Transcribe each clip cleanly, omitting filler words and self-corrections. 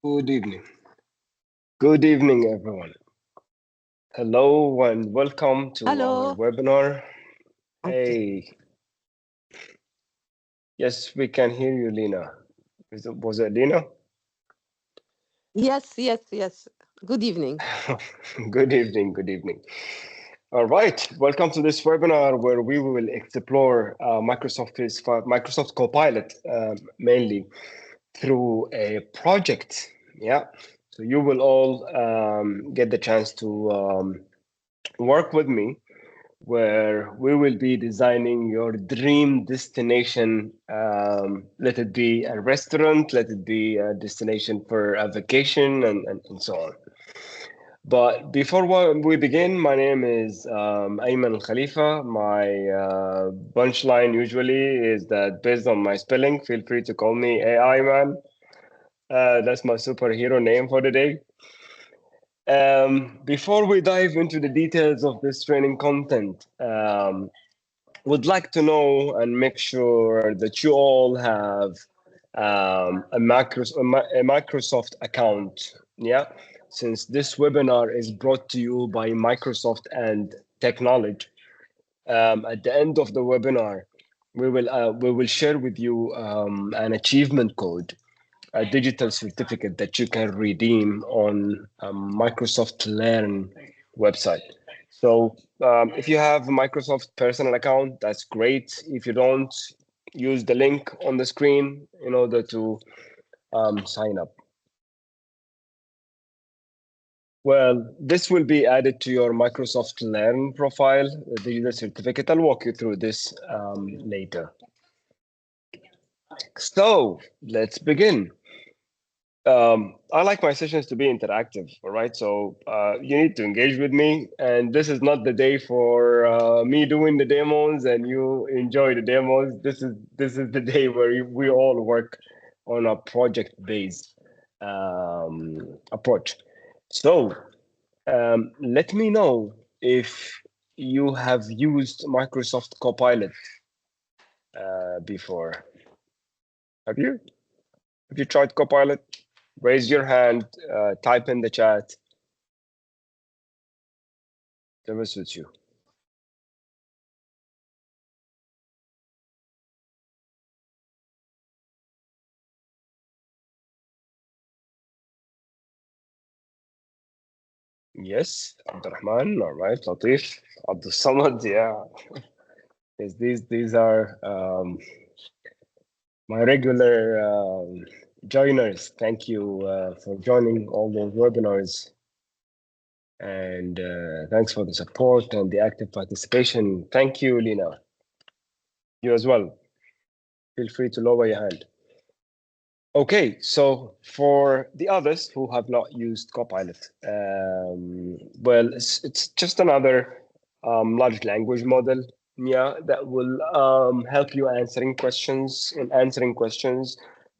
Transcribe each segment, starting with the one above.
Good evening. Good evening, everyone. Hello and welcome to our Hello. webinar. Okay. Hey, yes, we can hear you, Lena. Was it Lena? Yes, yes, yes. Good evening. Good evening. Good evening. All right, welcome to this webinar where we will explore Microsoft Copilot mainly through a project. Yeah, so you will all get the chance to work with me where we will be designing your dream destination. Let it be a restaurant, let it be a destination for a vacation, and so on. But before we begin, my name is Ayman Al Khalifa. My punchline usually is that based on my spelling, feel free to call me AI man. That's my superhero name for the day. Before we dive into the details of this training content, would like to know and make sure that you all have a Microsoft account. Yeah, since this webinar is brought to you by Microsoft and Technology. At the end of the webinar, we will share with you an achievement code, a digital certificate that you can redeem on Microsoft Learn website. So if you have a Microsoft personal account, that's great. If you don't, use the link on the screen in order to sign up. Well, this will be added to your Microsoft Learn profile, the digital certificate. I'll walk you through this later. So let's begin. I like my sessions to be interactive, all right? So you need to engage with me, and this is not the day for me doing the demos and you enjoy the demos. This is the day where we all work on a project-based approach. So let me know if you have used Microsoft Copilot before. Have you? Have you tried Copilot? Raise your hand, type in the chat. Service with you. Yes, Abdurrahman, all right, Latif, Abdul Samad, yeah. Yes, these are my regular joiners. Thank you for joining all those webinars. And thanks for the support and the active participation. Thank you, Lina. You as well. Feel free to lower your hand. Okay, so for the others who have not used Copilot, well, it's just another large language model, yeah, that will help you answering questions,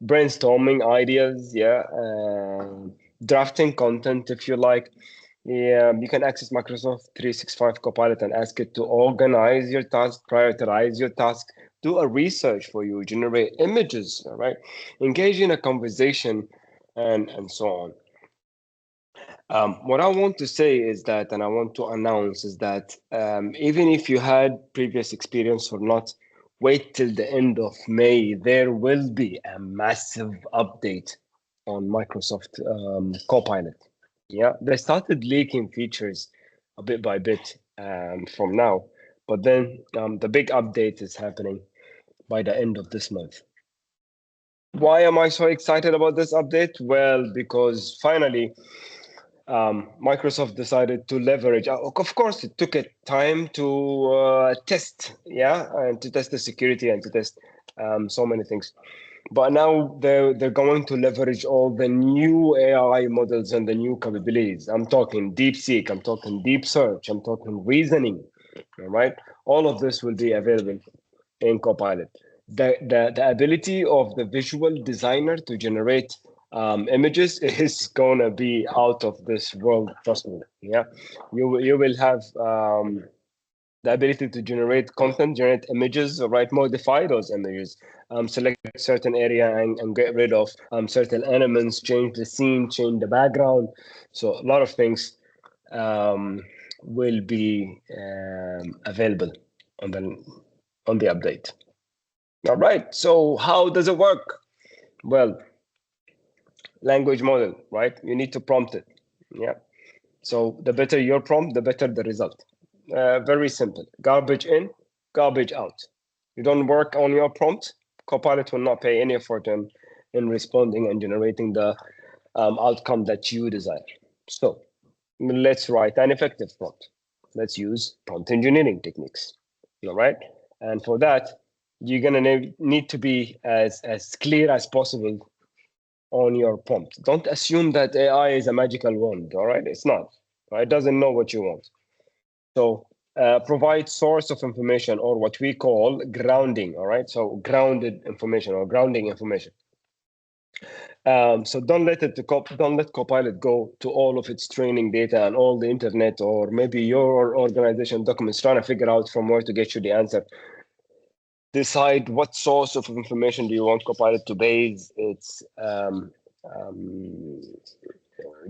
brainstorming ideas, yeah, drafting content if you like. Yeah, you can access Microsoft 365 Copilot and ask it to organize your task, prioritize your task, do a research for you, generate images, all right? Engage in a conversation, and so on. What I want to say is that, and I want to announce is that even if you had previous experience or not, wait till the end of May. There will be a massive update on Microsoft Copilot. Yeah, they started leaking features a bit by bit from now, but then the big update is happening by the end of this month. Why am I so excited about this update? Well, because finally, Microsoft decided to leverage. Of course, it took it time to test, yeah, and to test the security and to test so many things. But now they're going to leverage all the new AI models and the new capabilities. I'm talking DeepSeek, I'm talking deep search, I'm talking reasoning. All right, all of this will be available in Copilot. The ability of the visual designer to generate images is gonna be out of this world. Trust me. Yeah, you will have the ability to generate content, generate images, right? Modify those images, select certain area and get rid of certain elements, change the scene, change the background. So a lot of things will be available on the update. All right. So how does it work? Well, language model, right? You need to prompt it. Yeah. So the better your prompt, the better the result. Very simple. Garbage in, garbage out. You don't work on your prompt, Copilot will not pay any effort in responding and generating the outcome that you desire. So let's write an effective prompt. Let's use prompt engineering techniques. All right. And for that, you're gonna need to be as clear as possible on your prompt. Don't assume that AI is a magical wand. All right, it's not. Right? It doesn't know what you want. So provide source of information, or what we call grounding. All right, so grounded information or grounding information. So don't let Copilot go to all of its training data and all the internet, or maybe your organization documents, trying to figure out from where to get you the answer. Decide what source of information do you want Copilot to base its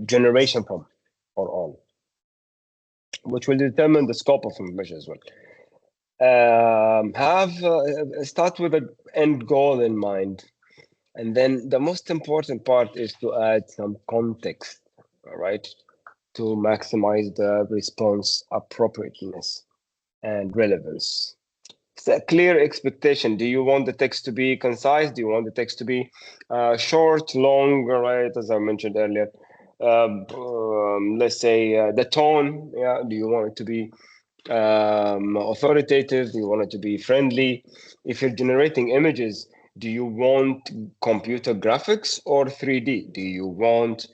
generation from or on, which will determine the scope of information as well. Have start with an end goal in mind, and then the most important part is to add some context, all right, to maximize the response appropriateness and relevance. Set clear expectation. Do you want the text to be concise? Do you want the text to be short, long, right? As I mentioned earlier. Let's say the tone. Yeah. Do you want it to be authoritative? Do you want it to be friendly? If you're generating images, do you want computer graphics or 3D? Do you want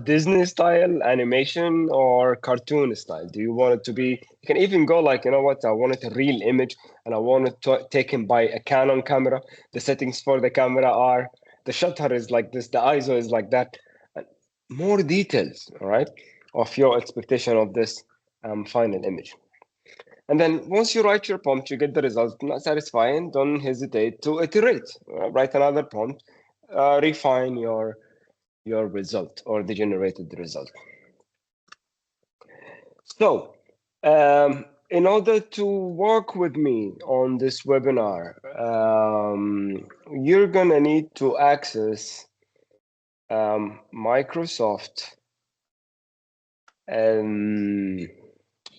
Disney style animation or cartoon style? Do you want it to be? You can even go like, you know what? I want it a real image, and I want it taken by a Canon camera. The settings for the camera are the shutter is like this, the ISO is like that. More details, all right, of your expectation of this final image. And then once you write your prompt, you get the result not satisfying. Don't hesitate to iterate. Write another prompt, refine your result or the generated result. So, in order to work with me on this webinar, you're gonna need to access Microsoft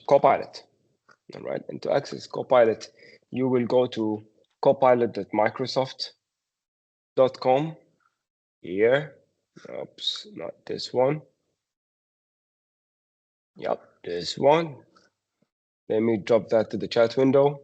Copilot. All right, and to access Copilot, you will go to copilot.microsoft.com here. Oops, not this one. Yep, this one. Let me drop that to the chat window.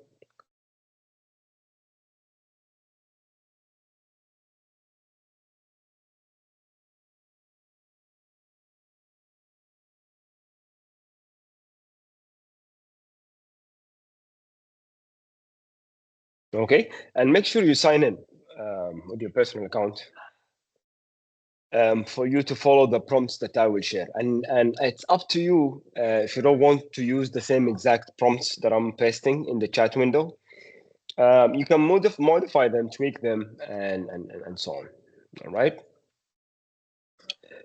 Okay, and make sure you sign in with your personal account for you to follow the prompts that I will share. And it's up to you if you don't want to use the same exact prompts that I'm pasting in the chat window. You can modify them, tweak them, and so on. All right.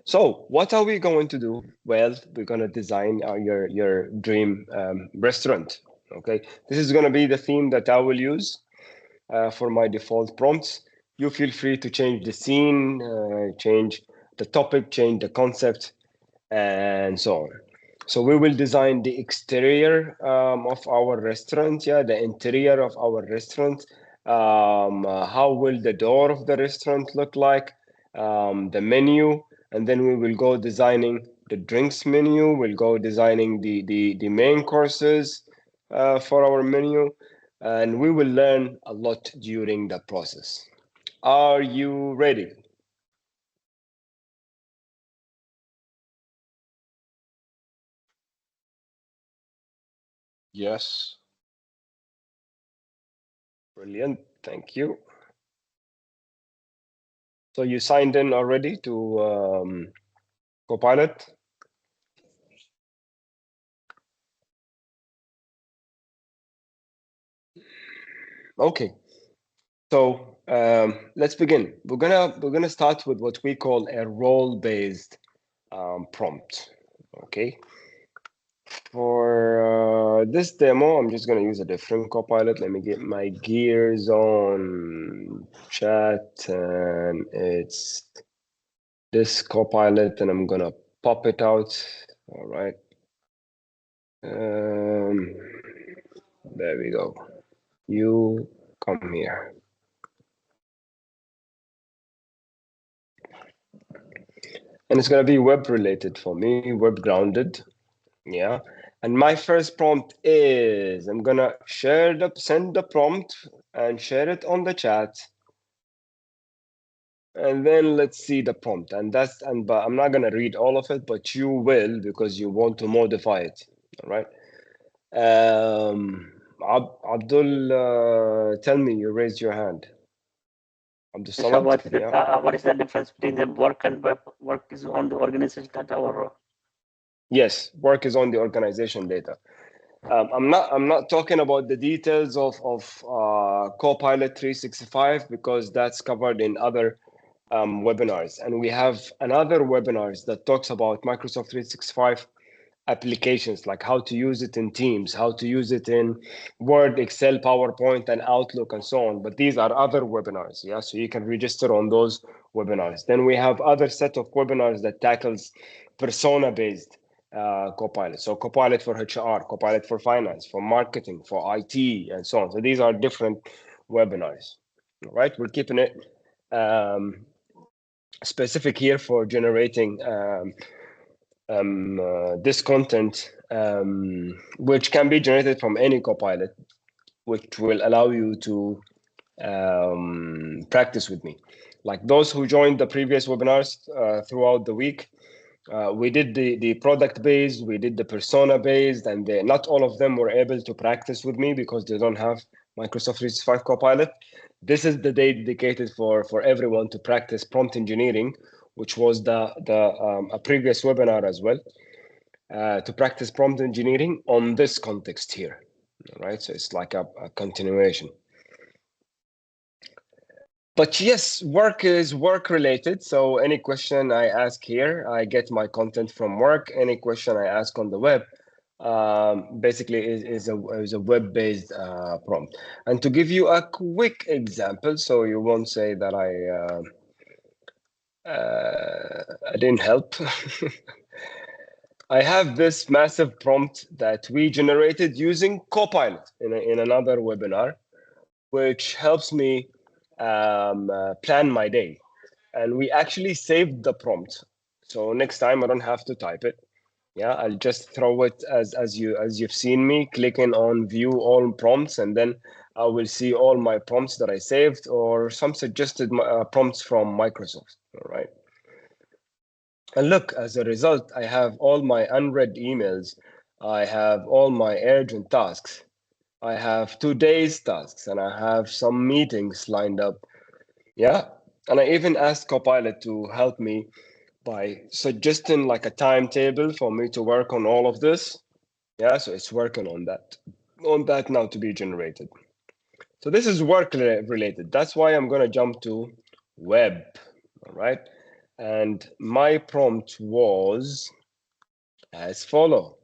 So what are we going to do? Well, we're going to design your dream restaurant. Okay, this is going to be the theme that I will use for my default prompts. You feel free to change the scene, change the topic, change the concept, and so on. So we will design the exterior of our restaurant, yeah, the interior of our restaurant. How will the door of the restaurant look like? The menu, and then we will go designing the drinks menu. We'll go designing the main courses for our menu, and we will learn a lot during the process. Are you ready? Yes. Brilliant. Thank you. So you signed in already to Copilot? Okay, so let's begin. We're gonna start with what we call a role-based prompt. Okay. For this demo, I'm just gonna use a different Copilot. Let me get my gears on chat, and it's this Copilot, and I'm gonna pop it out. All right. Um, there we go. You come here. And it's going to be web related for me, web grounded. Yeah. And my first prompt is I'm going to send the prompt and share it on the chat. And then let's see the prompt. But I'm not going to read all of it, but you will because you want to modify it. All right. Abdul, tell me, you raised your hand. Abdul So Samad? what is the difference between the work and web? Work is on the organization data or? Yes, work is on the organization data. I'm not talking about the details of Copilot 365 because that's covered in other webinars, and we have another webinars that talks about Microsoft 365 applications, like how to use it in Teams, how to use it in Word, Excel, PowerPoint, and Outlook, and so on. But these are other webinars, yeah. So you can register on those webinars. Then we have other set of webinars that tackles persona-based Copilot. So Copilot for HR, Copilot for finance, for marketing, for IT, and so on. So these are different webinars. All right, we're keeping it specific here for generating this content, which can be generated from any Copilot, which will allow you to practice with me. Like those who joined the previous webinars throughout the week, we did the product based, we did the persona based, and not all of them were able to practice with me because they don't have Microsoft 365 Copilot. This is the day dedicated for everyone to practice prompt engineering, which was a previous webinar as well, to practice prompt engineering on this context here. All right, so it's like a continuation. But yes, work is work related. So any question I ask here, I get my content from work. Any question I ask on the web, basically is a web-based prompt. And to give you a quick example, so you won't say that I didn't help. I have this massive prompt that we generated using Copilot in another webinar, which helps me plan my day. And we actually saved the prompt. So next time I don't have to type it. Yeah, I'll just throw it as you've seen me clicking on view all prompts, and then I will see all my prompts that I saved or some suggested prompts from Microsoft. All right. And look, as a result, I have all my unread emails. I have all my urgent tasks. I have today's tasks, and I have some meetings lined up. Yeah. And I even asked Copilot to help me by suggesting like a timetable for me to work on all of this. Yeah. So it's working on that now to be generated. So this is work related. That's why I'm going to jump to web. All right. And my prompt was as follow.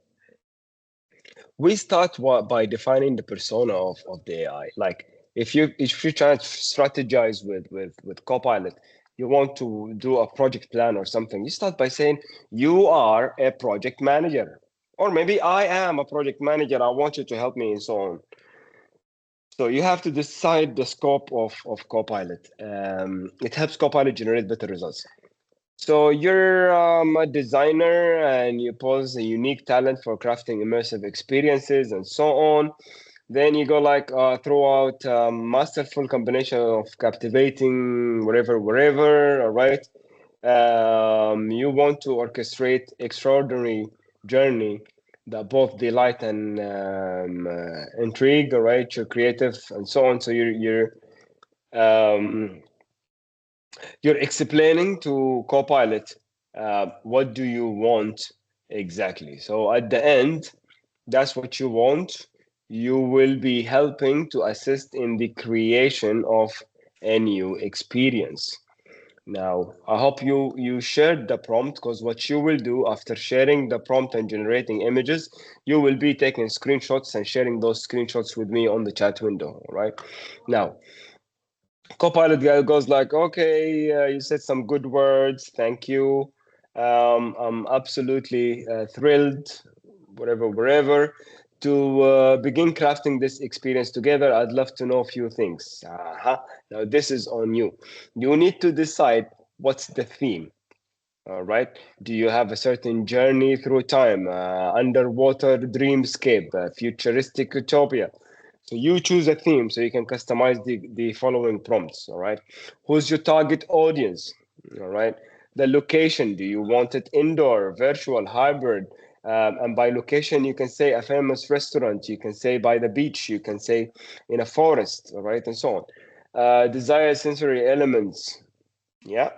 We start by defining the persona of the AI. Like if you try to strategize with Copilot, you want to do a project plan or something, you start by saying you are a project manager, or maybe I am a project manager, I want you to help me, and so on. So you have to decide the scope of Copilot. It helps Copilot generate better results. So you're a designer and you pose a unique talent for crafting immersive experiences and so on. Then you go like throughout masterful combination of captivating wherever, all right? You want to orchestrate extraordinary journey that both delight and intrigue, all right? You're creative and so on. So um, you're explaining to Copilot what do you want exactly. So at the end, that's what you want. you will be helping to assist in the creation of a new experience. Now, I hope you shared the prompt, because what you will do after sharing the prompt and generating images, you will be taking screenshots and sharing those screenshots with me on the chat window, all right? Now, Copilot guy goes like, okay, you said some good words, thank you. I'm absolutely thrilled, wherever, to begin crafting this experience together. I'd love to know a few things. Now, this is on you. You need to decide what's the theme. All right. Do you have a certain journey through time, underwater dreamscape, futuristic utopia? So you choose a theme so you can customize the following prompts. All right. Who's your target audience? All right. The location. Do you want it indoor, virtual, hybrid? And by location, you can say a famous restaurant. You can say by the beach. You can say in a forest. All right. And so on. Desired sensory elements. Yeah.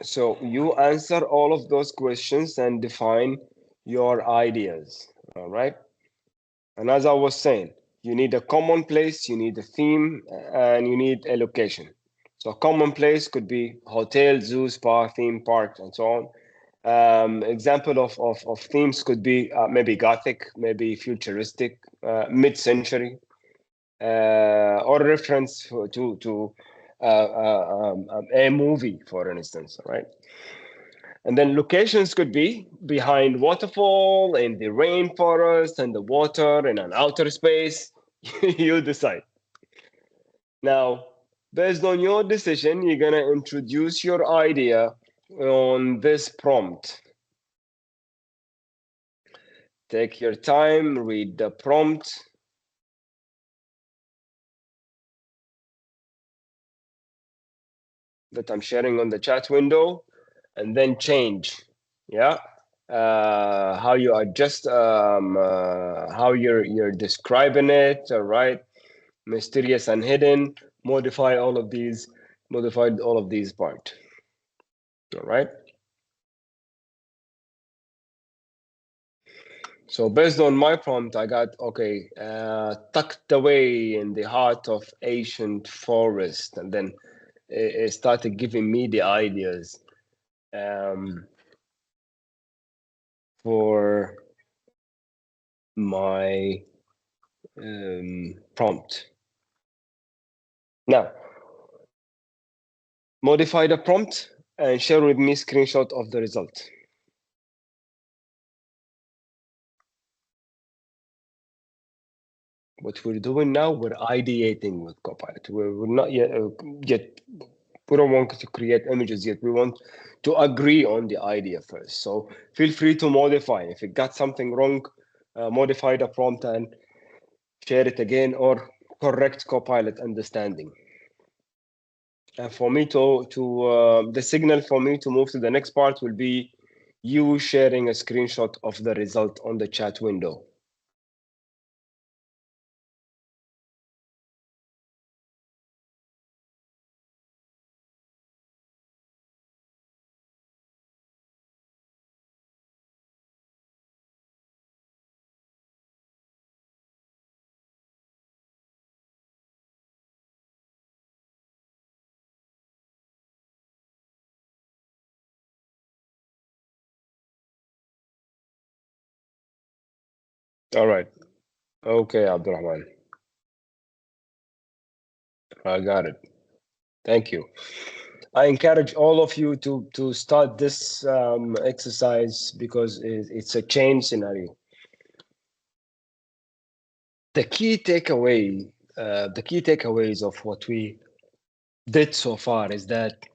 So you answer all of those questions and define your ideas. All right. And as I was saying, you need a common place, you need a theme, and you need a location. So a common place could be hotel, zoo, spa, theme park, and so on. Example of themes could be maybe Gothic, maybe futuristic, mid-century, or reference to a movie, for instance, right? And then locations could be behind waterfall, in the rainforest, and the water, in an outer space. You decide. Now, based on your decision, you're gonna introduce your idea on this prompt. Take your time, read the prompt. That I'm sharing on the chat window, and then change. Yeah. How you adjust, how you're describing it, all right? Mysterious and hidden, modify all of these, modified all of these part. All right. So based on my prompt, I got, okay, tucked away in the heart of ancient forest, and then it started giving me the ideas for my prompt. Now, modify the prompt and share with me screenshot of the result. What we're doing now, we're ideating with Copilot. We're not yet, we don't want to create images yet. We want to agree on the idea first. So feel free to modify. If it got something wrong, modify the prompt and share it again, or correct Copilot understanding. And for me the signal for me to move to the next part will be you sharing a screenshot of the result on the chat window. All right. Okay, Abdurrahman. I got it. Thank you. I encourage all of you to start this exercise, because it's a change scenario. The key takeaways of what we did so far is that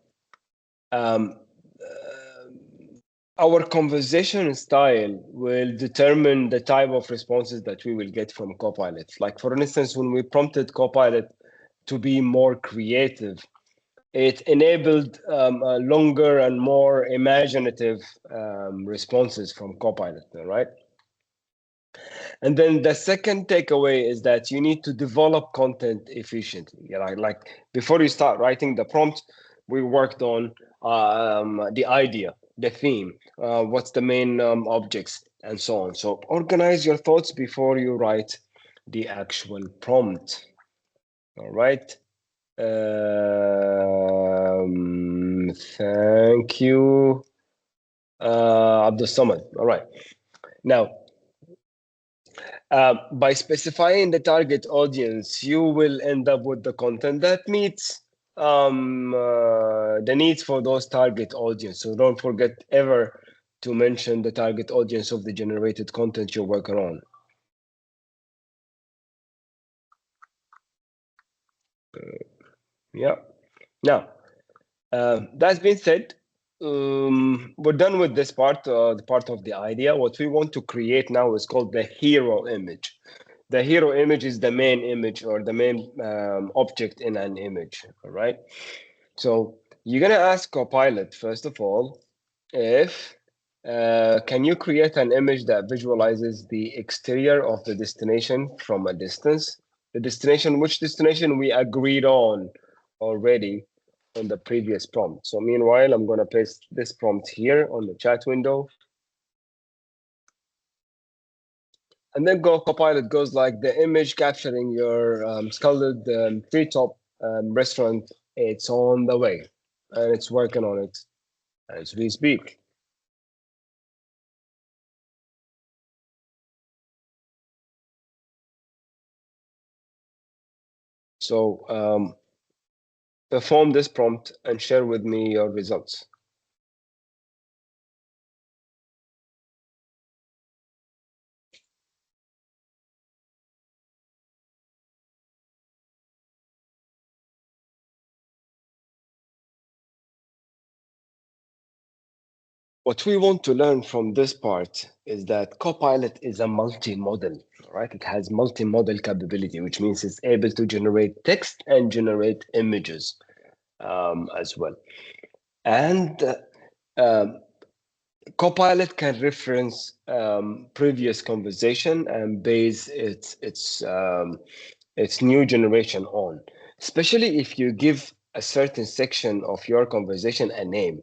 our conversation style will determine the type of responses that we will get from Copilot. Like, for instance, when we prompted Copilot to be more creative, it enabled longer and more imaginative responses from Copilot, right? And then the second takeaway is that you need to develop content efficiently. Like before you start writing the prompt, we worked on the idea, the theme, what's the main objects, and so on. So organize your thoughts before you write the actual prompt. All right. Thank you, Abdul Samad. All right. Now, by specifying the target audience, you will end up with the content that meets the needs for those target audience. So don't forget ever to mention the target audience of the generated content you're working on. Yeah. Now, that being said, we're done with this part, the part of the idea. What we want to create now is called the hero image. The hero image is the main image or the main object in an image, all right? So you're gonna ask Copilot, first of all, if can you create an image that visualizes the exterior of the destination from a distance? The destination, which destination we agreed on already on the previous prompt. So meanwhile, I'm gonna paste this prompt here on the chat window. And then Copilot goes like the image capturing your scalded treetop restaurant. It's on the way, and it's working on it as we speak. So perform this prompt and share with me your results. What we want to learn from this part is that Copilot is a multi-model, right? It has multi-model capability, which means it's able to generate text and generate images as well. And Copilot can reference previous conversation and base its new generation on, especially if you give a certain section of your conversation a name.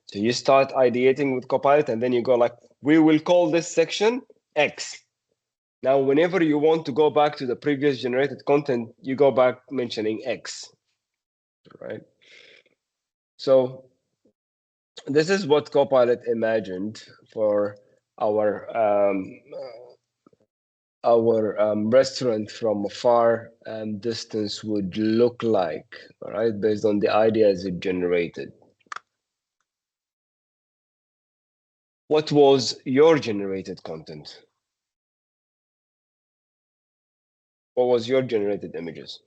So you start ideating with Copilot and then you go like, we will call this section X. Now, whenever you want to go back to the previous generated content, you go back mentioning X, right? So this is what Copilot imagined for our restaurant from a far distance would look like, all right, based on the ideas it generated. What was your generated content? What was your generated images?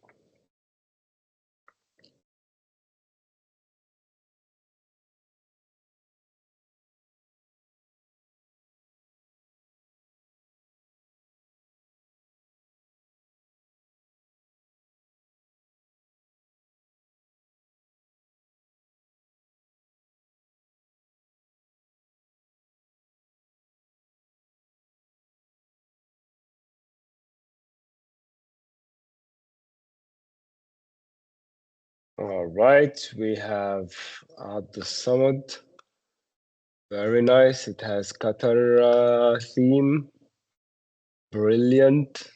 All right, we have the Samad. Very nice. It has Qatar theme. Brilliant.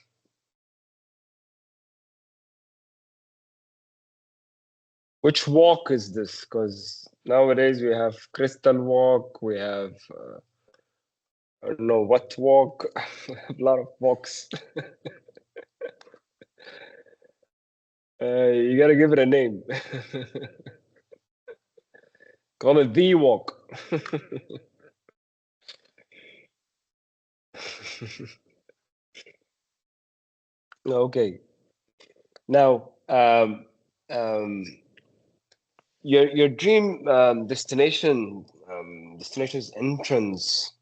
Which walk is this? Because nowadays we have Crystal Walk, we have I don't know what walk, we have a lot of walks. You gotta give it a name. Call it the walk. Okay. Now, your dream destination's entrance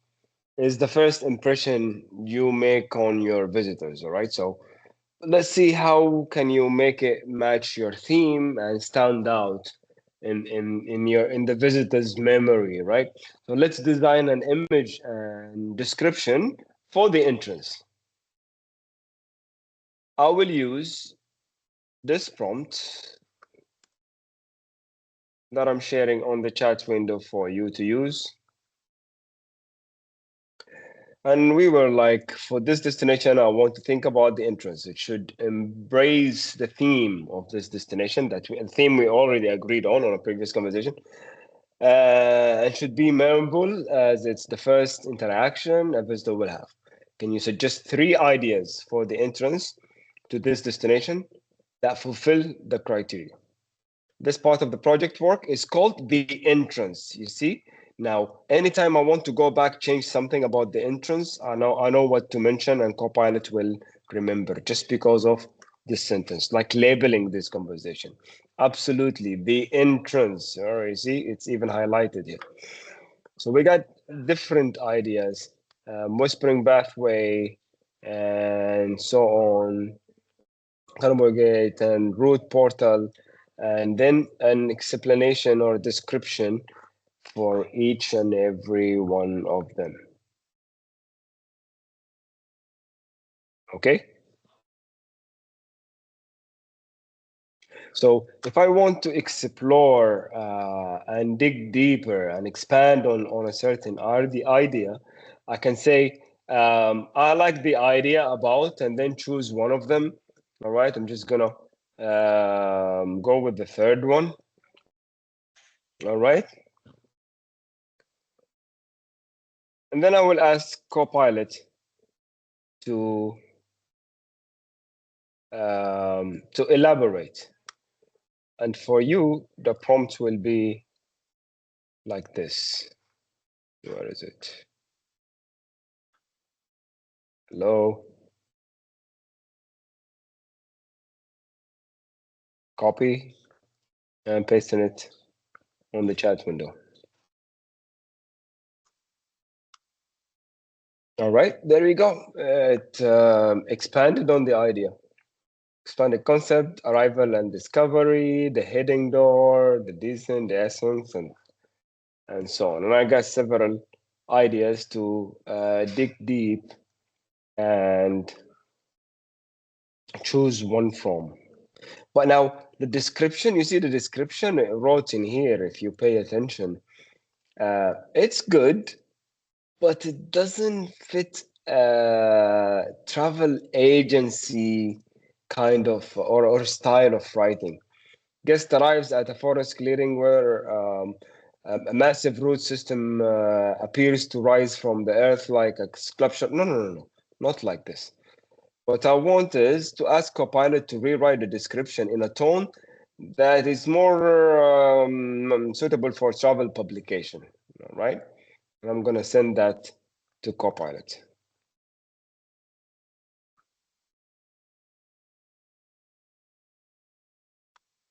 is the first impression you make on your visitors. All right. So let's see how can you make it match your theme and stand out in the visitor's memory, right? So let's design an image and description for the entrance. I will use this prompt that I'm sharing on the chat window for you to use. And we were like, for this destination, I want to think about the entrance. It should embrace the theme of this destination, a theme we already agreed on a previous conversation. And should be memorable as it's the first interaction a visitor will have. Can you suggest 3 ideas for the entrance to this destination that fulfill the criteria? This part of the project work is called the entrance. You see, now anytime I want to go back, change something about the entrance, I know what to mention, and Copilot will remember just because of this sentence, like labeling this conversation. Absolutely, the entrance. All right, you see, it's even highlighted here. So we got different ideas, whispering pathway, and so on, Carbo Gate and route portal, and then an explanation or description for each and every one of them. Okay? So if I want to explore and dig deeper and expand on a certain idea, I can say, I like the idea about, and then choose one of them. All right, I'm just gonna go with the third one. All right. And then I will ask Copilot to elaborate. And for you, the prompt will be like this. Where is it? Hello. Copy and pasting it on the chat window. All right, there we go. It expanded on the idea. Expanded concept, arrival and discovery, the heading door, the descent, the essence, and so on. And I got several ideas to dig deep and choose one from. But now the description, you see the description wrote in here, if you pay attention, it's good, but it doesn't fit travel agency kind of or style of writing. Guest arrives at a forest clearing where a massive root system appears to rise from the earth like a sculpture. No, not like this. What I want is to ask Copilot to rewrite the description in a tone that is more suitable for travel publication, right? And I'm going to send that to Copilot.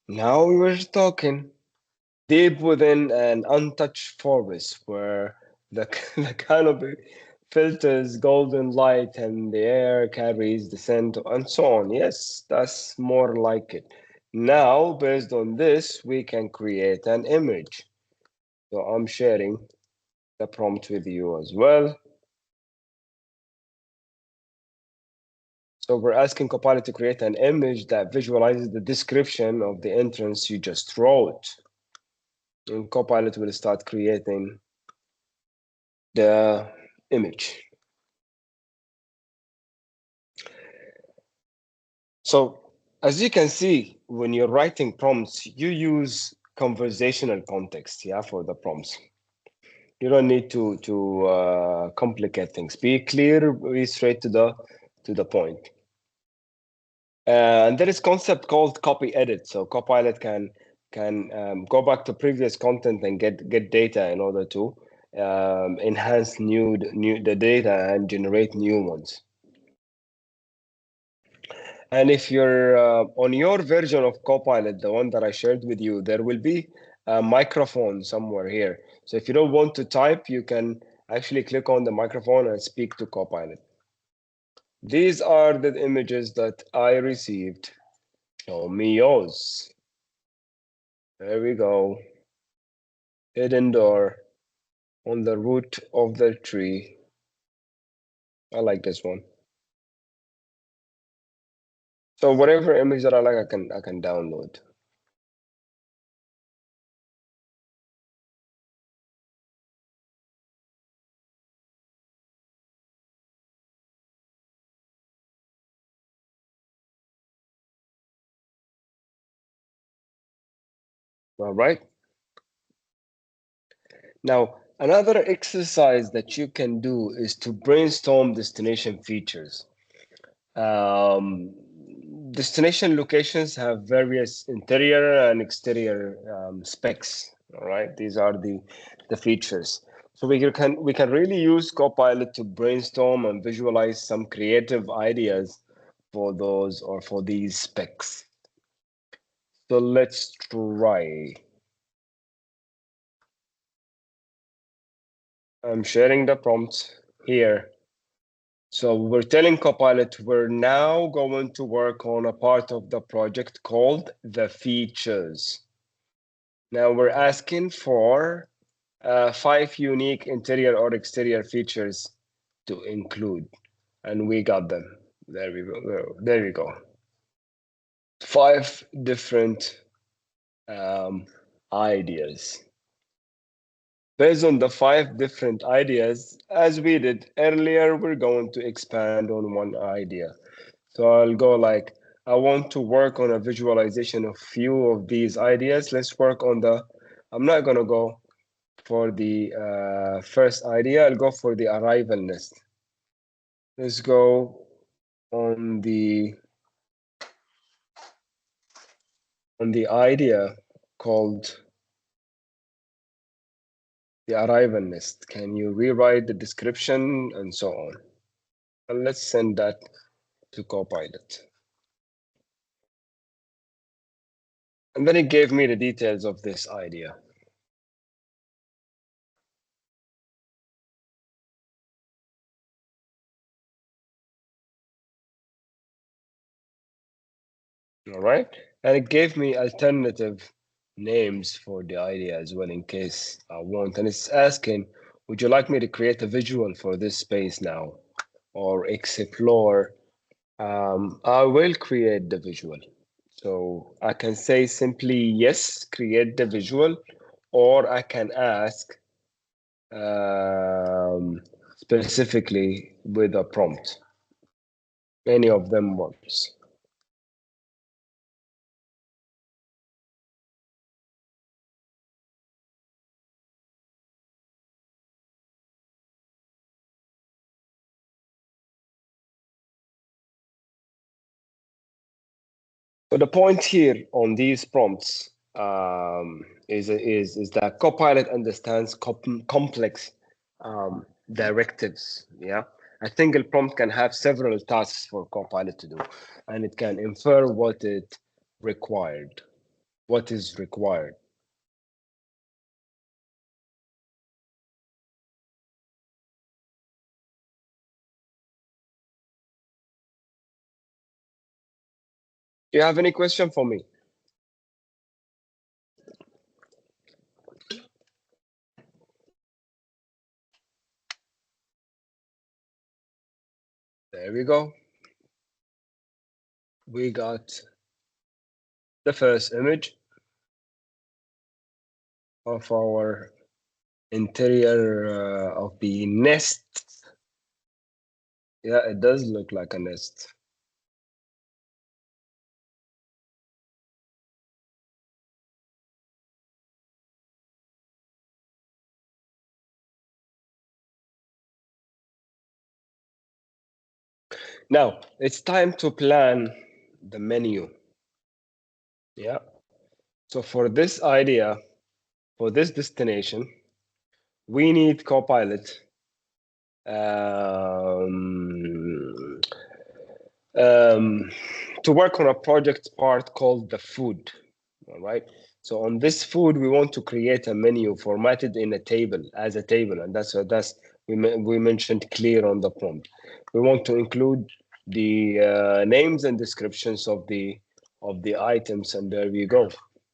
Now we're talking deep within an untouched forest where the, the canopy filters golden light and the air carries the scent and so on. Yes, that's more like it. Now, based on this, we can create an image. So I'm sharing the prompt with you as well. So we're asking Copilot to create an image that visualizes the description of the entrance you just wrote. And Copilot will start creating the image. So as you can see, when you're writing prompts, you use conversational context, yeah, for the prompts. You don't need to complicate things. Be clear, be straight to the point. And there is concept called copy edit. So Copilot can go back to previous content and get data in order to enhance the data and generate new ones. And if you're on your version of Copilot, the one that I shared with you, there will be a microphone somewhere here. So if you don't want to type, you can actually click on the microphone and speak to Copilot. These are the images that I received. Show me yours. There we go. Hidden door on the root of the tree. I like this one. So whatever image that I like, I can download. All right. Now, another exercise that you can do is to brainstorm destination features. Um, Destination locations have various interior and exterior specs. All right, these are the features. So we can really use Copilot to brainstorm and visualize some creative ideas for those or for these specs. So let's try. I'm sharing the prompts here. So we're telling Copilot we're now going to work on a part of the project called the features. Now we're asking for 5 unique interior or exterior features to include, and we got them. There we go. There we go. 5 different ideas. Based on the 5 different ideas, as we did earlier, we're going to expand on one idea. So I'll go like, I want to work on a visualization of few of these ideas. Let's work on I'm not gonna go for the first idea. I'll go for the arrival nest. Let's go on the idea called the arrival nest. Can you rewrite the description and so on? And let's send that to Copilot. And then it gave me the details of this idea. All right. And it gave me alternative names for the idea as well in case I want. And it's asking, would you like me to create a visual for this space now or explore? I will create the visual. So I can say simply, yes, create the visual, or I can ask specifically with a prompt. Any of them works. So the point here on these prompts is that Copilot understands complex directives. Yeah, a single prompt can have several tasks for Copilot to do, and it can infer what is required. Do you have any question for me? There we go. We got the first image of our interior of the nest. Yeah, it does look like a nest. Now it's time to plan the menu. Yeah. So for this idea, for this destination, we need Copilot to work on a project part called the food. All right. So on this food, we want to create a menu formatted in a table as a table, and that's we mentioned clear on the prompt. We want to include the names and descriptions of the items, and there we go.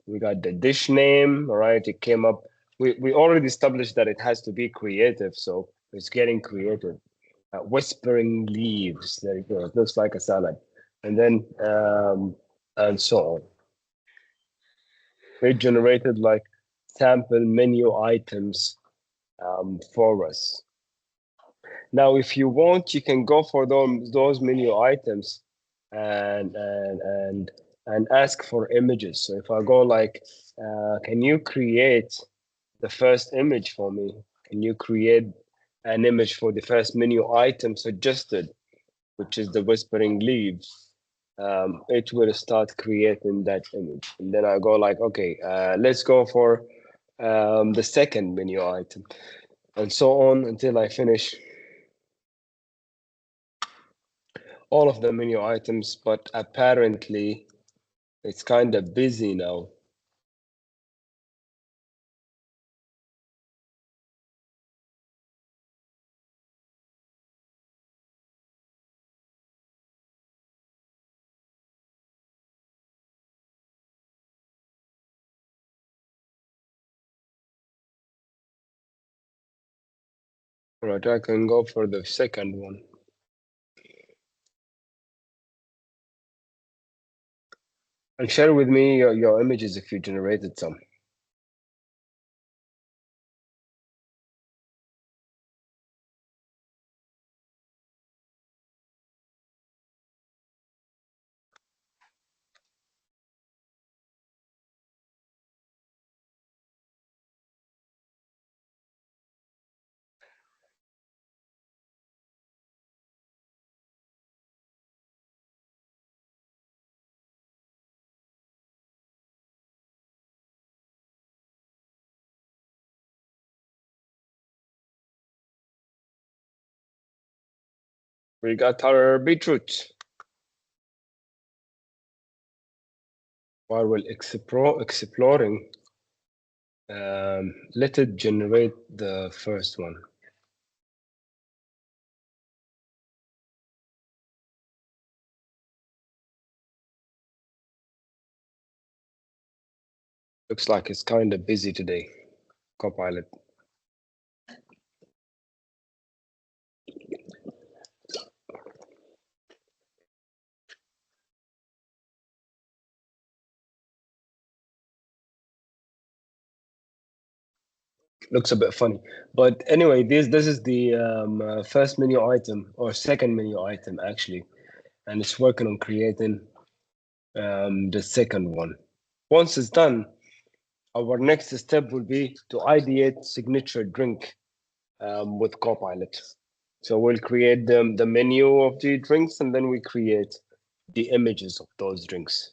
We got the dish name. All right. It came up. We already established that it has to be creative, so it's getting creative. Whispering leaves. There you go. It looks like a salad, and then and so on. We generated like sample menu items for us. Now, if you want, you can go for those menu items and and ask for images. So if I go like, can you create the first image for me? Can you create an image for the first menu item suggested, which is the whispering leaves? It will start creating that image. And then I go like, okay, let's go for the second menu item, and so on until I finish all of the menu items. But apparently it's kind of busy now. Right, I can go for the second one. And share with me your images if you generated some. We got our beetroot. While we're exploring, let it generate the first one. Looks like it's kind of busy today, Copilot. Looks a bit funny, but anyway, this is the first menu item or second menu item actually, and it's working on creating the second one. Once it's done, our next step will be to ideate signature drink with Copilot. So we'll create the menu of the drinks, and then we create the images of those drinks.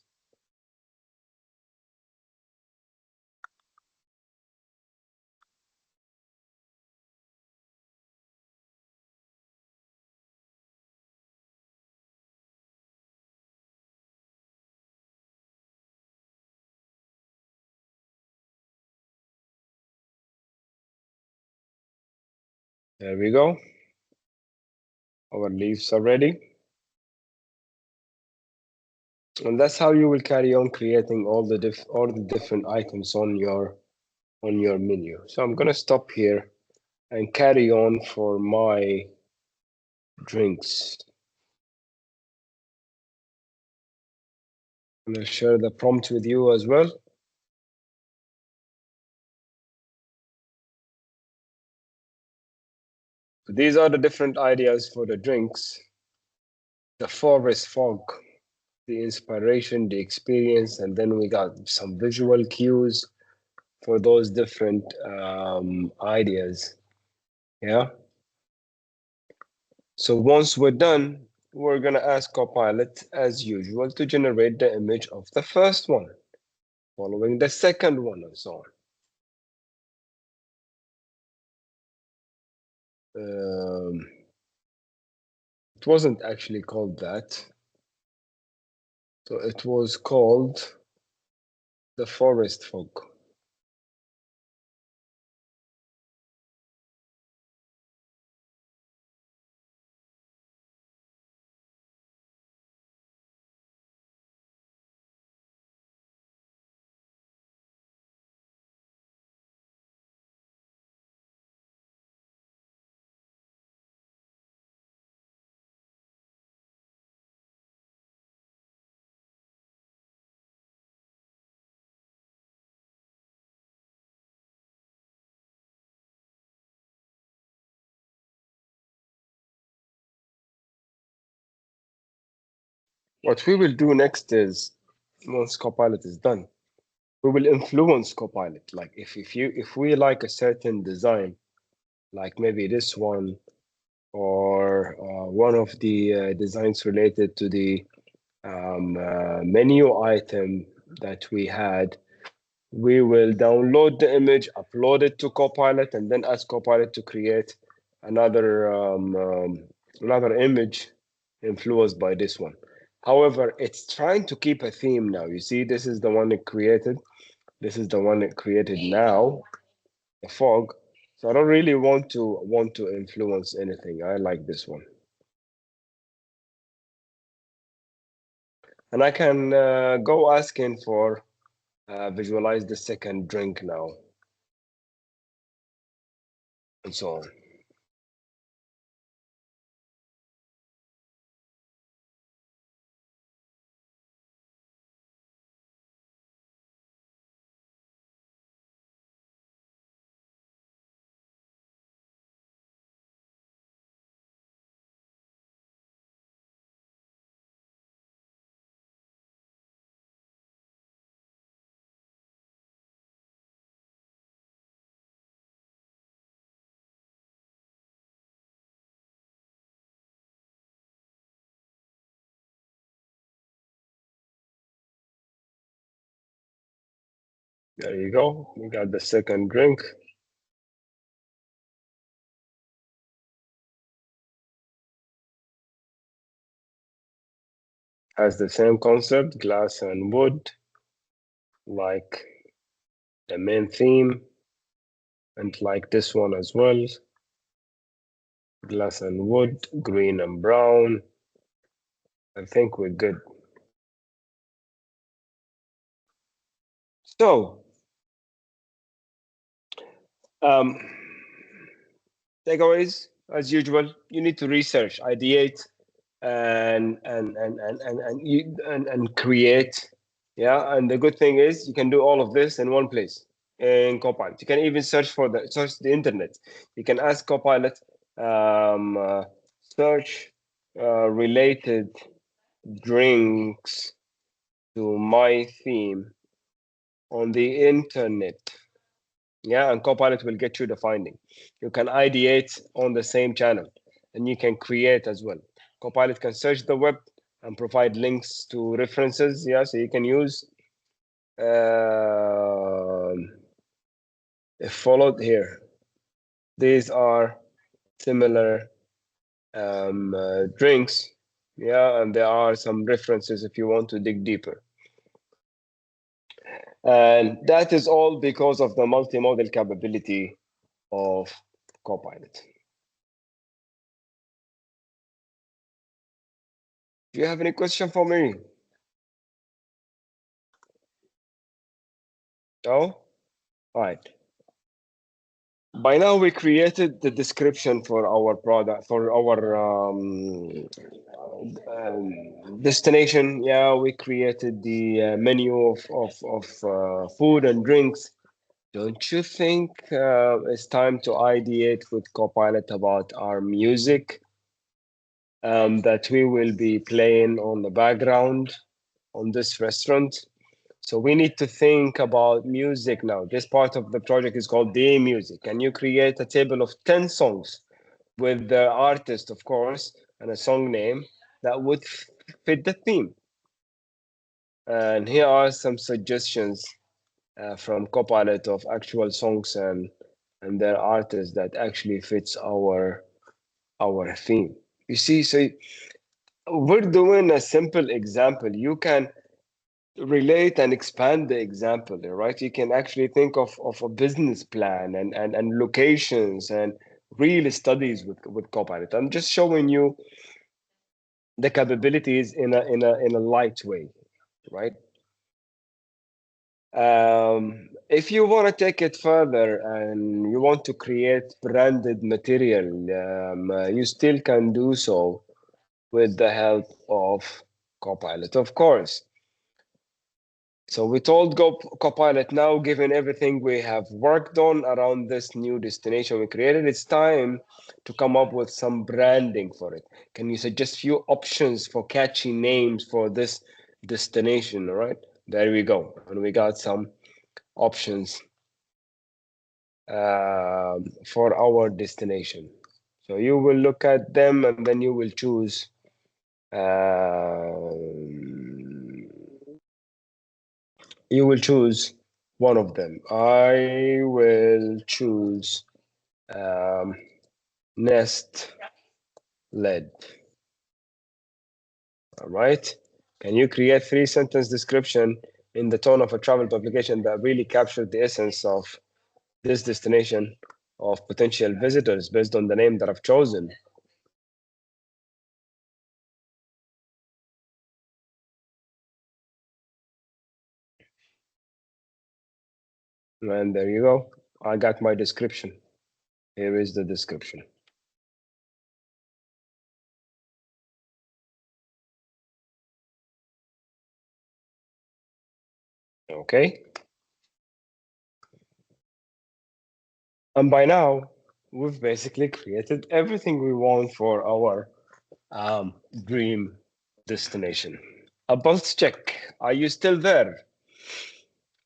There we go. Our leaves are ready. And that's how you will carry on creating all the different items on your menu. So I'm gonna stop here and carry on for my drinks. I'm gonna share the prompt with you as well. So these are the different ideas for the drinks. The forest fog, the inspiration, the experience, and then we got some visual cues for those different ideas. Yeah. So once we're done, we're gonna ask Copilot, as usual, to generate the image of the first one, following the second one, and so on. It wasn't actually called that. So it was called the forest fog. What we will do next is once Copilot is done. We will influence Copilot. Like if we like a certain design, like maybe this one or one of the designs related to the menu item that we had, we will download the image, upload it to Copilot, and then ask Copilot to create another another image influenced by this one. However, it's trying to keep a theme now. You see, this is the one it created. This is the one it created now, the fog. So I don't really want to influence anything. I like this one. And I can go asking for visualize the second drink now, and so on. There you go. We got the second drink. Has the same concept, glass and wood, like the main theme, and like this one as well. Glass and wood, green and brown. I think we're good. So, um, takeaways, as usual, you need to research, ideate, and create. Yeah, and the good thing is you can do all of this in one place in Copilot. You can even search the internet. You can ask Copilot search related drinks to my theme on the internet. Yeah, and Copilot will get you the finding. You can ideate on the same channel, and you can create as well. Copilot can search the web and provide links to references. Yeah, so you can use if followed here. These are similar drinks. Yeah, and there are some references if you want to dig deeper. And that is all because of the multimodal capability of Copilot. Do you have any question for me? No? All right. By now, we created the description for our product, for our destination. Yeah, we created the menu of food and drinks. Don't you think it's time to ideate with Copilot about our music that we will be playing on the background on this restaurant? So we need to think about music now. This part of the project is called Day Music. Can you create a table of 10 songs with the artist, of course, and a song name that would fit the theme? And here are some suggestions from Copilot of actual songs and their artists that actually fits our theme. You see, so we're doing a simple example. You can relate and expand the example, right? You can actually think of a business plan and locations and real studies with Copilot. I'm just showing you the capabilities in a light way, right? If you want to take it further and you want to create branded material, you still can do so with the help of Copilot, of course. So we told Copilot now, given everything we have worked on around this new destination we created, it's time to come up with some branding for it. Can you suggest few options for catchy names for this destination, all right? There we go. And we got some options for our destination. So you will look at them and then you will choose one of them. I will choose nest led. All right. Can you create 3-sentence description in the tone of a travel publication that really captured the essence of this destination of potential visitors based on the name that I've chosen? And there you go. I got my description. Here is the description. Okay. And by now, we've basically created everything we want for our dream destination. A pulse check. Are you still there?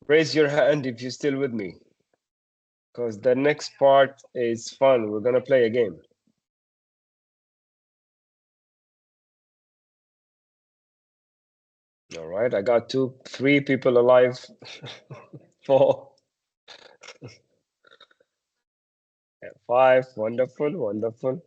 Raise your hand if you're still with me, because the next part is fun. We're gonna play a game. All right, I got 3 people alive. 4, 5. Wonderful, wonderful.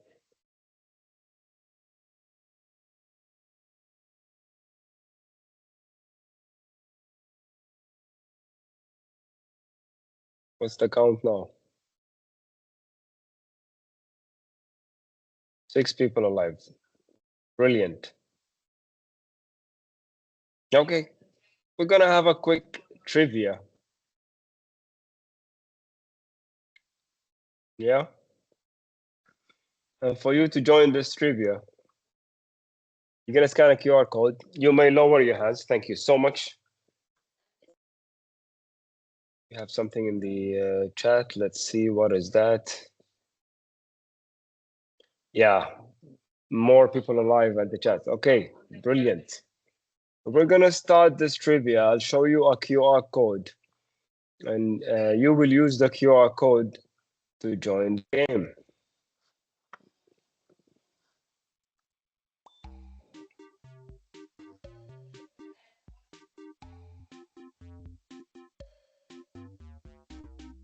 What's the count now? 6 people alive. Brilliant. Okay, we're gonna have a quick trivia. Yeah. And for you to join this trivia, you're gonna scan a QR code. You may lower your hands. Thank you so much. We have something in the chat. Let's see, what is that? Yeah, more people alive at the chat. Okay, brilliant. We're gonna start this trivia. I'll show you a QR code, and you will use the QR code to join the game.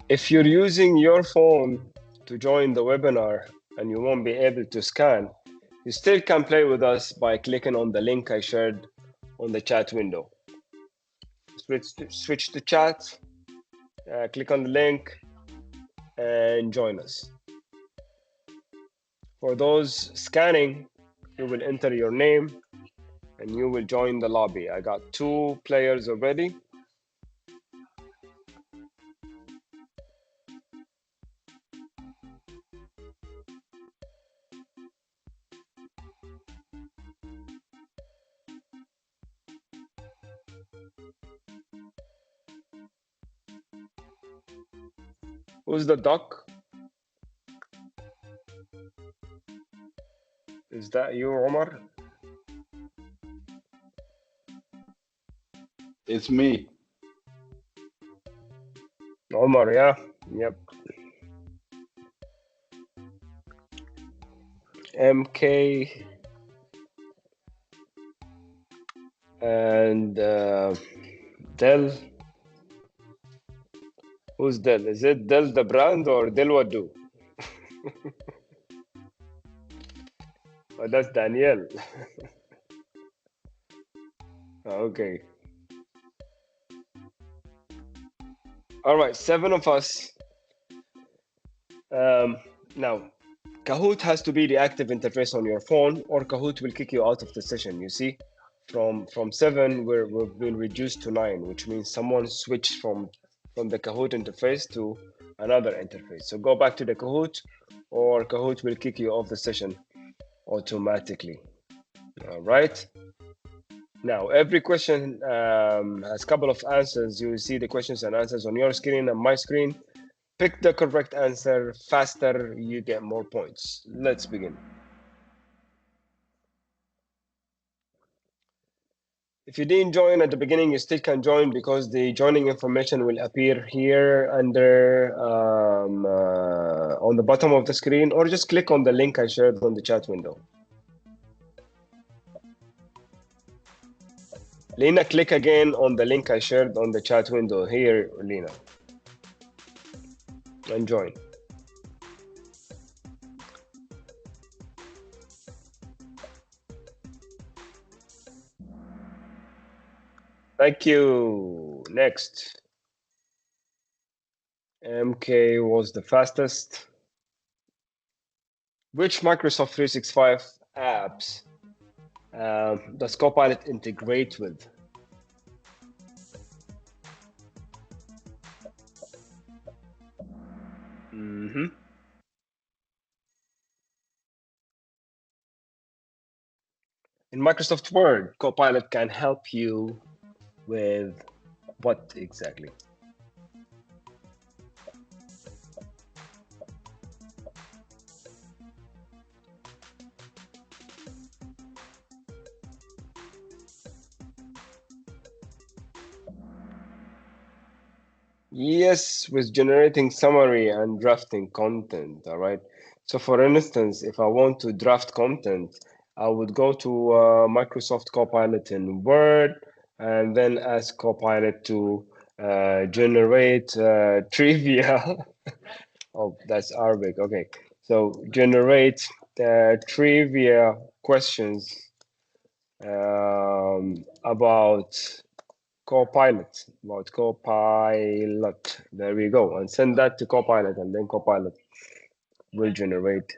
If you're using your phone to join the webinar and you won't be able to scan, you still can play with us by clicking on the link I shared on the chat window. Switch to chat, click on the link, and join us. For those scanning, you will enter your name and you will join the lobby. I got 2 players already. Who's the duck? Is that you, Omar? It's me. Omar, yeah. Yep. MK and Del. Who's Del? Is it Del the brand or Del Wadu? Oh, that's Danielle. Okay. All right, 7 of us. Now, Kahoot has to be the active interface on your phone, or Kahoot will kick you out of the session. You see, from 7, we've been reduced to 9, which means someone switched from the Kahoot interface to another interface. So go back to the Kahoot, or Kahoot will kick you off the session automatically. All right. Now, every question has a couple of answers. You will see the questions and answers on your screen and my screen. Pick the correct answer faster, you get more points. Let's begin. If you didn't join at the beginning, you still can join because the joining information will appear here under on the bottom of the screen, or just click on the link I shared on the chat window. Lena, click again on the link I shared on the chat window here, Lena, and join. Thank you. Next. MK was the fastest. Which Microsoft 365 apps does Copilot integrate with? Mm-hmm. In Microsoft Word, Copilot can help you with what exactly? Yes, with generating summary and drafting content, all right? So for instance, if I want to draft content, I would go to Microsoft Copilot in Word and then ask Copilot to generate trivia. Oh, that's Arabic. Okay. So generate trivia questions about Copilot, about Copilot. There we go. And send that to Copilot, and then Copilot will generate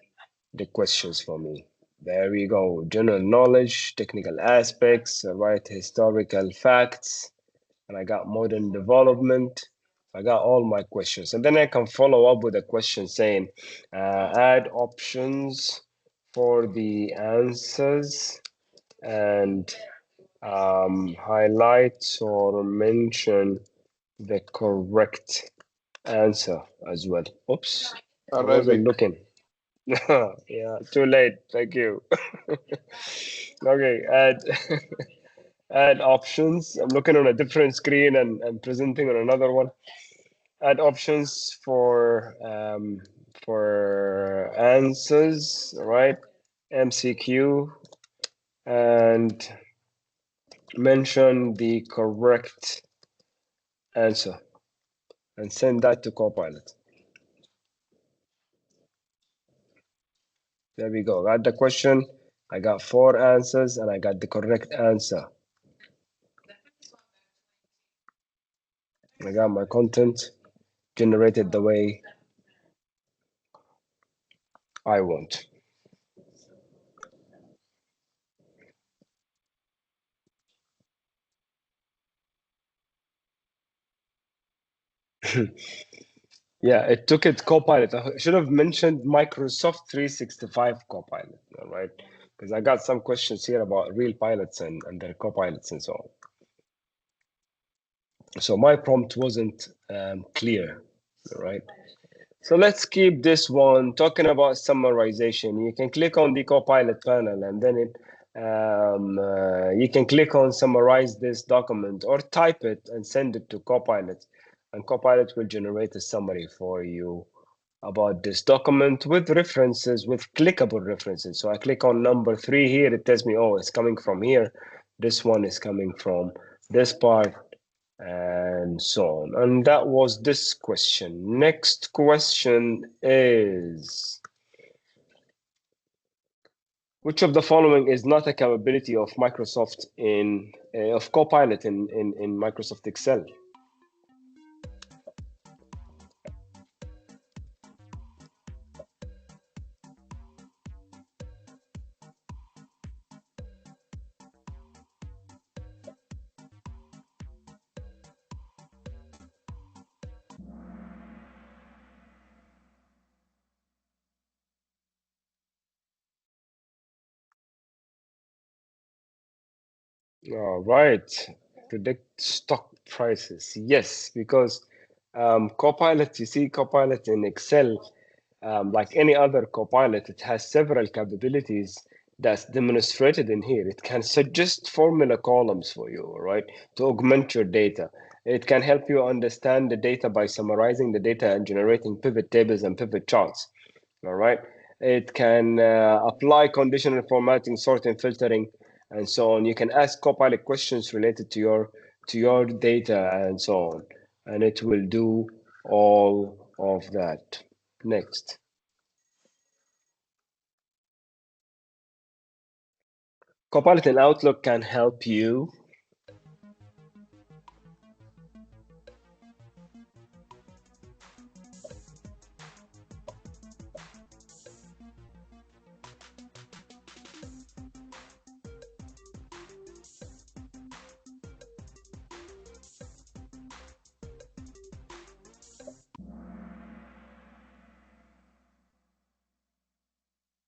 the questions for me. There we go. General knowledge, technical aspects, right? Historical facts, and I got modern development. I got all my questions, and then I can follow up with a question saying, add options for the answers and highlight or mention the correct answer as well. Oops, I wasn't looking. Yeah, too late. Thank you. Okay, add options. I'm looking on a different screen and presenting on another one. Add options for answers, right? MCQ, and mention the correct answer and send that to Copilot. There we go. Got the question. I got 4 answers and I got the correct answer. I got my content generated the way I want. Yeah, it took it Copilot. I should have mentioned Microsoft 365 Copilot, all right? Because I got some questions here about real pilots and their Copilots and so on. So my prompt wasn't clear, all right? So let's keep this one talking about summarization. You can click on the Copilot panel and then you can click on summarize this document or type it and send it to Copilot. And Copilot will generate a summary for you about this document with references, with clickable references. So I click on number 3 here. It tells me, oh, it's coming from here. This one is coming from this part, and so on. And that was this question. Next question is, which of the following is not a capability of Microsoft of Copilot in Microsoft Excel? All right. Predict stock prices. Yes, because Copilot, you see, Copilot in Excel, like any other Copilot, it has several capabilities that's demonstrated in here. It can suggest formula columns for you, right, to augment your data. It can help you understand the data by summarizing the data and generating pivot tables and pivot charts. All right. It can apply conditional formatting, sorting, filtering, and so on. You can ask Copilot questions related to your data and so on, and it will do all of that. Next. Copilot in Outlook can help you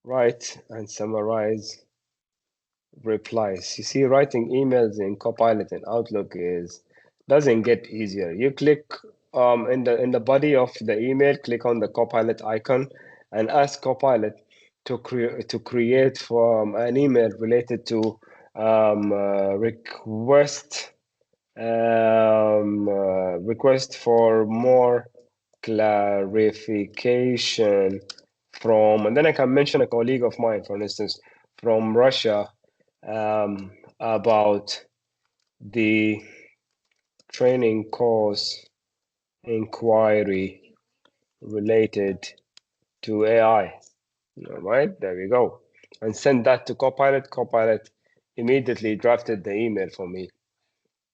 write and summarize replies. You see, writing emails in Copilot and Outlook doesn't get easier. You click in the body of the email, click on the Copilot icon, and ask Copilot to create from an email related to request for more clarification from, and then I can mention a colleague of mine, for instance, from Russia, about the training course inquiry related to AI. All right, there we go. And send that to Copilot. Copilot immediately drafted the email for me.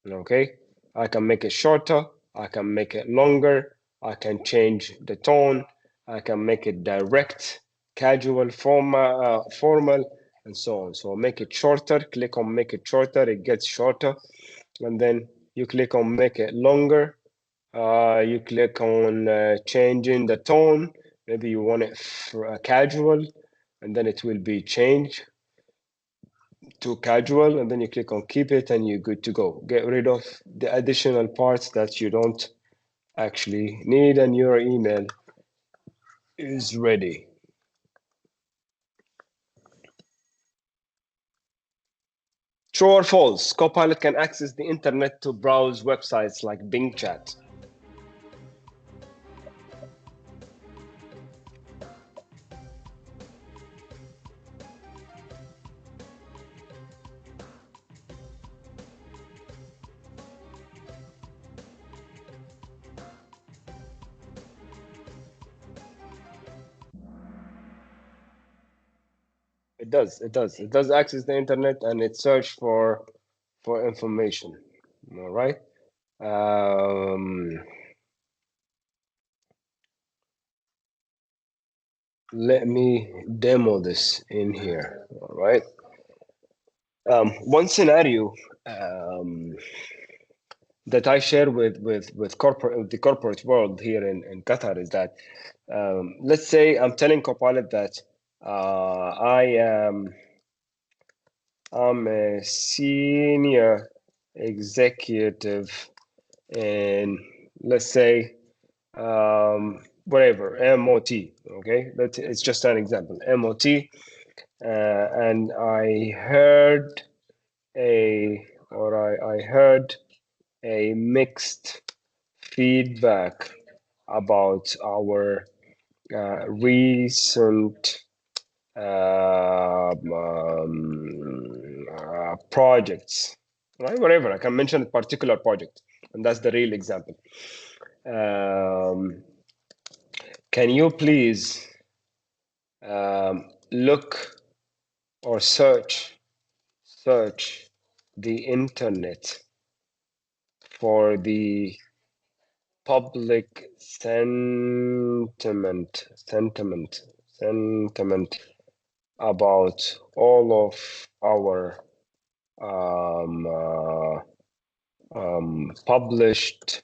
Okay, I can make it shorter, I can make it longer, I can change the tone, I can make it direct, casual, formal, and so on. So make it shorter, click on make it shorter, it gets shorter, and then you click on make it longer, you click on changing the tone, maybe you want it casual, and then it will be changed to casual, and then you click on keep it and you're good to go. Get rid of the additional parts that you don't actually need, and your email is ready. True or false? Copilot can access the internet to browse websites like Bing Chat. It does. It does. It does access the internet and it search for information. All right. Let me demo this in here. All right. One scenario that I share with the corporate world here in Qatar is that let's say I'm telling Copilot that I'm a senior executive in, let's say, whatever, MOT. Okay, it's just an example, MOT, and I heard I heard a mixed feedback about our recent projects, right? Whatever, I can mention a particular project, and that's the real example. Can you please look or search the internet for the public sentiment about all of our published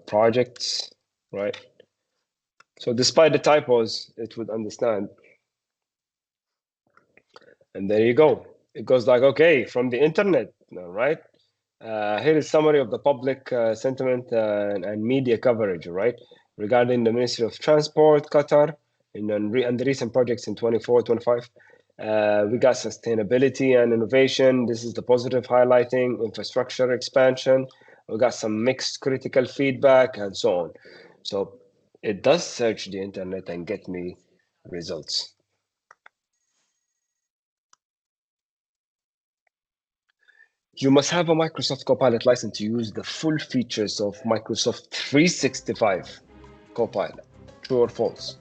projects, right? So despite the typos, it would understand. And there you go. It goes like, okay, from the internet, right? Here is summary of the public sentiment and media coverage, right? Regarding the Ministry of Transport, Qatar, and the recent projects in 24, 25. We got sustainability and innovation. This is the positive highlighting, infrastructure expansion. We got some mixed critical feedback and so on. So it does search the internet and get me results. You must have a Microsoft Copilot license to use the full features of Microsoft 365 Copilot. True or false?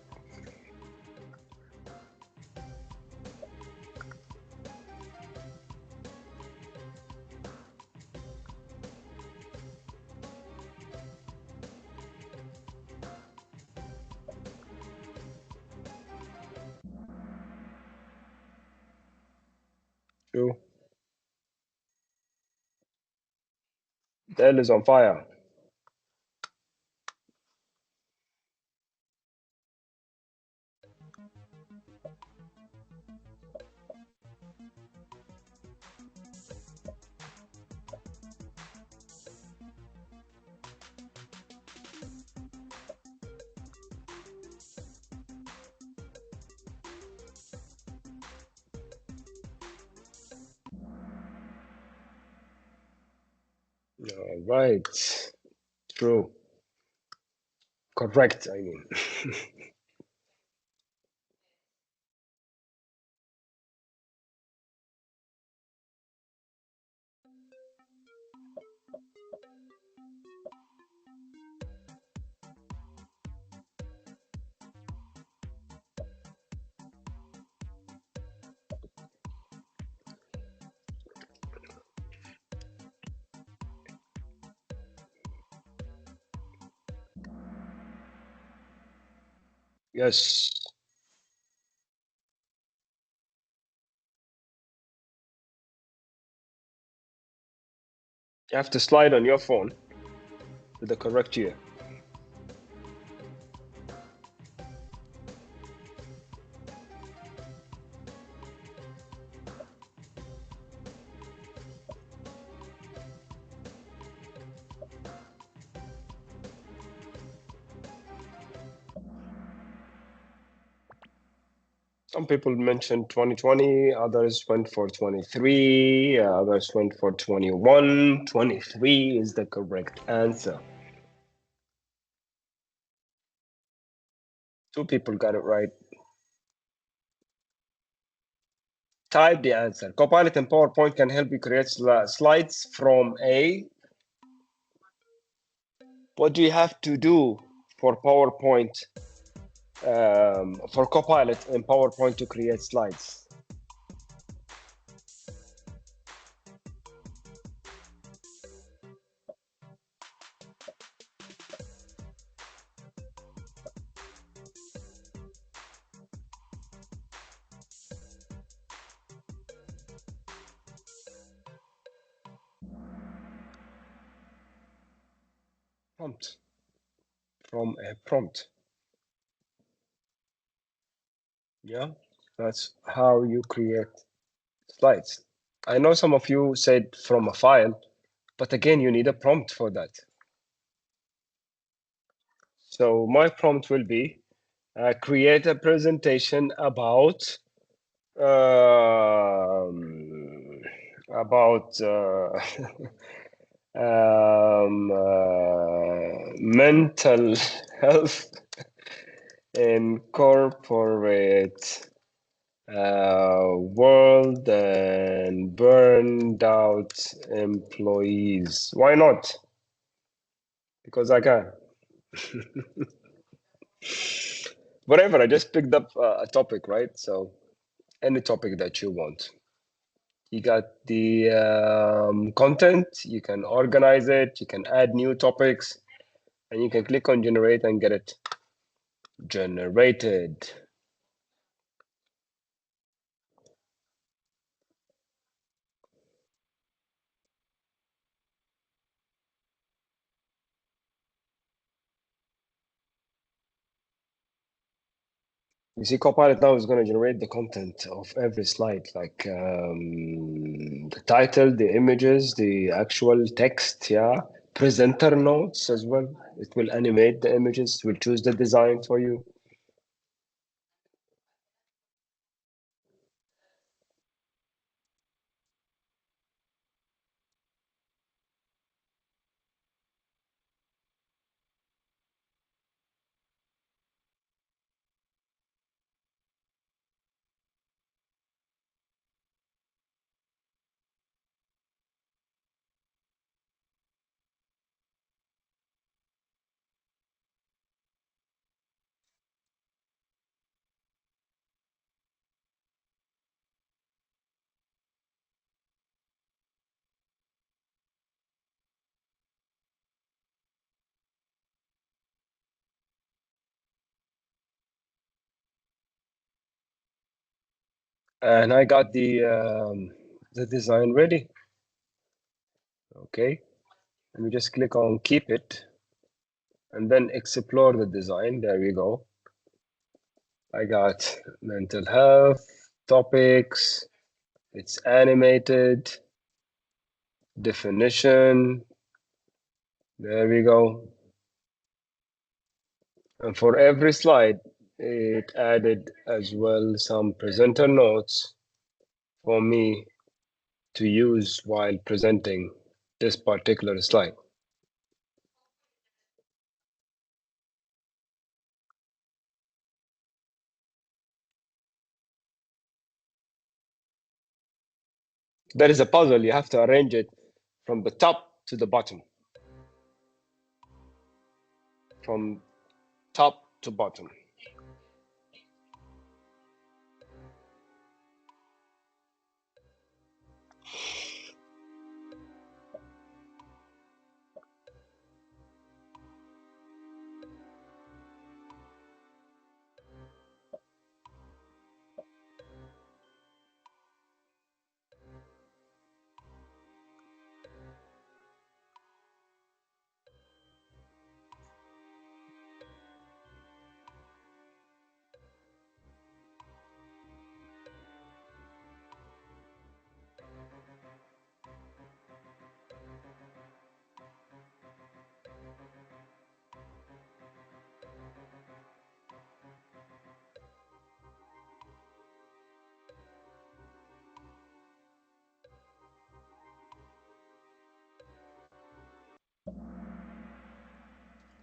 True. Dell is on fire. All right. True. Correct, I mean. Yes. You have to slide on your phone to the correct year. Some people mentioned 2020, others went for 23, others went for 21. 23 is the correct answer. 2 people got it right. Type the answer. Copilot in PowerPoint can help you create slides from A. What do you have to do for PowerPoint, for Copilot in PowerPoint to create slides? Prompt. From a prompt. Yeah, that's how you create slides. I know some of you said from a file, but again, you need a prompt for that. So my prompt will be create a presentation about mental health in corporate world and burned out employees. Why not? Because I can. Whatever, I just picked up a topic, right? So any topic that you want. You got the content, you can organize it, you can add new topics, and you can click on generate and get it generated. You see, Copilot now is going to generate the content of every slide, like the title, the images, the actual text, yeah, presenter notes as well. It will animate the images, it will choose the design for you. And I got the design ready. Okay, let me just click on keep it and then explore the design. There we go. I got mental health topics. It's animated definition. There we go. And for every slide, it added as well some presenter notes for me to use while presenting this particular slide. That is a puzzle. You have to arrange it from the top to the bottom. From top to bottom.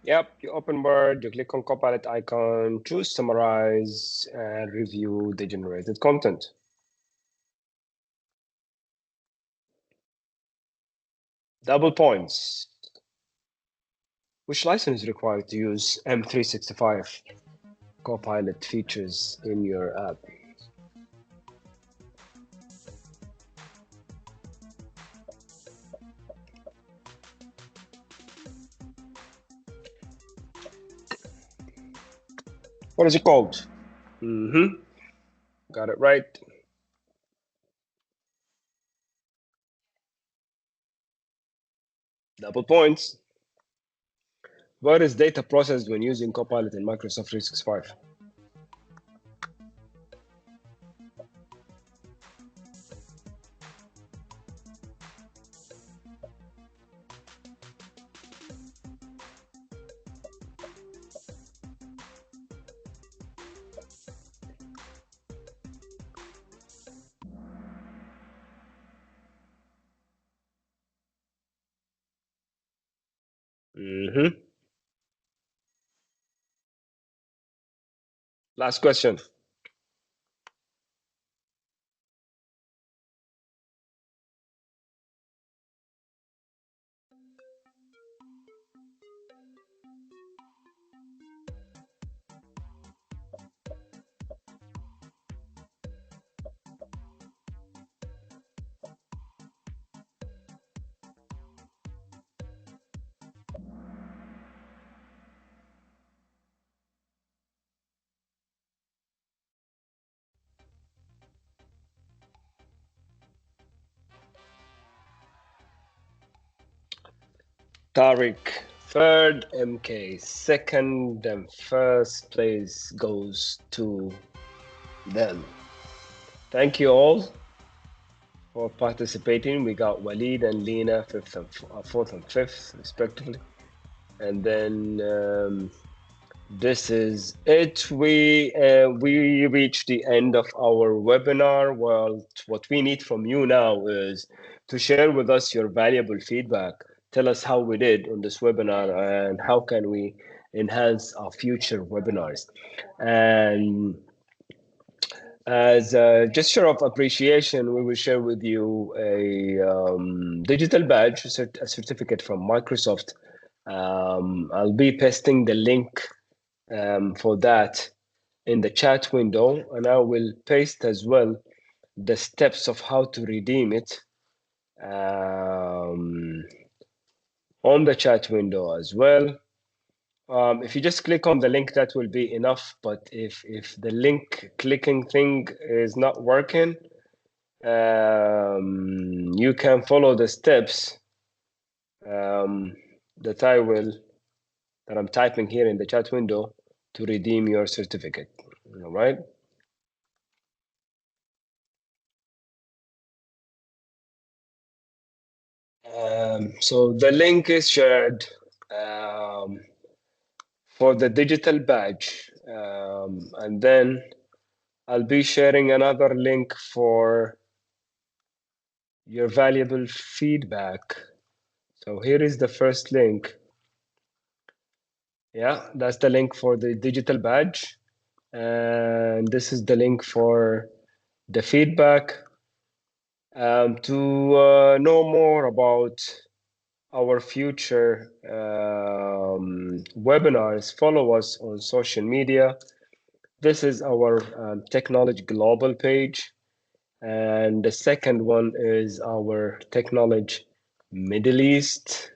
Yep, you open Word, you click on Copilot icon, choose Summarize, and review the generated content. Double points. Which license is required to use M365 Copilot features in your app? What is it called? Got it right. Double points. Where is data processed when using Copilot in Microsoft 365? Last question. Tariq, third, MK, second, and first place goes to them. Thank you all for participating. We got Walid and Lena, fourth and fifth, respectively. And then this is it. We reached the end of our webinar. Well, what we need from you now is to share with us your valuable feedback. Tell us how we did on this webinar and how can we enhance our future webinars. And as a gesture of appreciation, we will share with you a digital badge, a certificate from Microsoft. I'll be pasting the link for that in the chat window, and I will paste as well the steps of how to redeem it on the chat window as well. If you just click on the link, that will be enough. But if the link clicking thing is not working, you can follow the steps that I'm typing here in the chat window to redeem your certificate. All right. So the link is shared for the digital badge, and then I'll be sharing another link for your valuable feedback. So here is the first link. Yeah, that's the link for the digital badge. And this is the link for the feedback. To know more about our future webinars, follow us on social media. This is our Technology Global page. And the second one is our Technology Middle East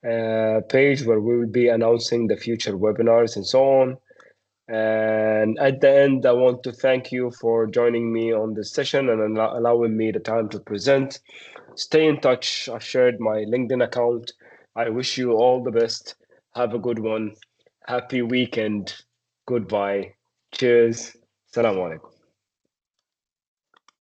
page, where we will be announcing the future webinars and so on. And at the end, I want to thank you for joining me on this session and allowing me the time to present. Stay in touch. I've shared my LinkedIn account. I wish you all the best. Have a good one. Happy weekend. Goodbye. Cheers. Salam alaikum.